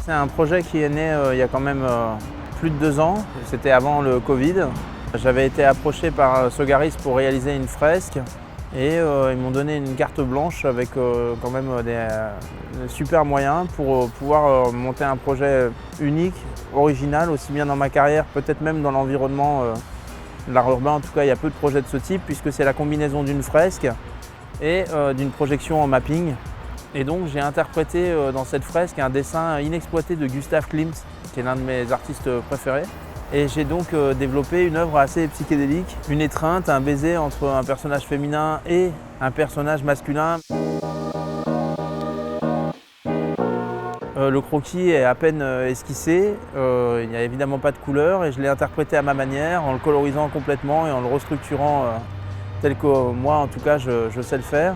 C'est un projet qui est né il y a quand même plus de 2 ans, c'était avant le Covid. J'avais été approché par Sogaris pour réaliser une fresque et ils m'ont donné une carte blanche avec quand même des super moyens pour pouvoir monter un projet unique, original, aussi bien dans ma carrière, peut-être même dans l'environnement de l'art urbain. En tout cas, il y a peu de projets de ce type puisque c'est la combinaison d'une fresque et d'une projection en mapping. Et donc j'ai interprété dans cette fresque un dessin inexploité de Gustav Klimt, qui est l'un de mes artistes préférés. Et j'ai donc développé une œuvre assez psychédélique, une étreinte, un baiser entre un personnage féminin et un personnage masculin. Le croquis est à peine esquissé, il n'y a évidemment pas de couleur et je l'ai interprété à ma manière en le colorisant complètement et en le restructurant tel que moi en tout cas je sais le faire.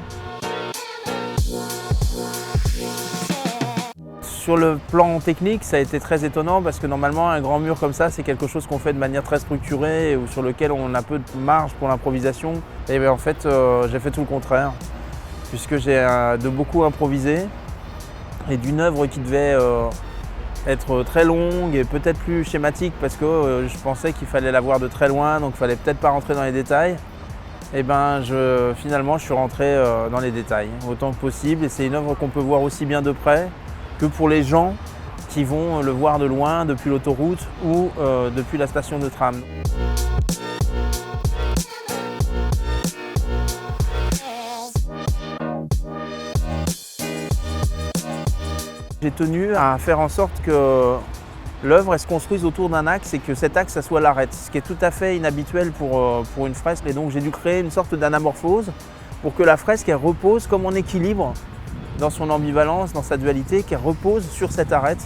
Sur le plan technique, ça a été très étonnant parce que normalement un grand mur comme ça, c'est quelque chose qu'on fait de manière très structurée ou sur lequel on a peu de marge pour l'improvisation. Et bien, en fait, j'ai fait tout le contraire puisque j'ai de beaucoup improvisé et d'une œuvre qui devait être très longue et peut-être plus schématique parce que je pensais qu'il fallait la voir de très loin, donc il fallait peut-être pas rentrer dans les détails. Et ben, finalement, je suis rentré dans les détails autant que possible et c'est une œuvre qu'on peut voir aussi bien de près que pour les gens qui vont le voir de loin, depuis l'autoroute ou depuis la station de tram. J'ai tenu à faire en sorte que l'œuvre se construise autour d'un axe et que cet axe, ça soit l'arête, ce qui est tout à fait inhabituel pour une fresque. Et donc j'ai dû créer une sorte d'anamorphose pour que la fresque elle repose comme en équilibre dans son ambivalence, dans sa dualité, qu'elle repose sur cette arête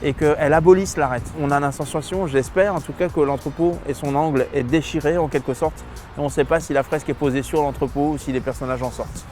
et qu'elle abolisse l'arête. On a la sensation, j'espère en tout cas, que l'entrepôt et son angle est déchiré en quelque sorte. Et on ne sait pas si la fresque est posée sur l'entrepôt ou si les personnages en sortent.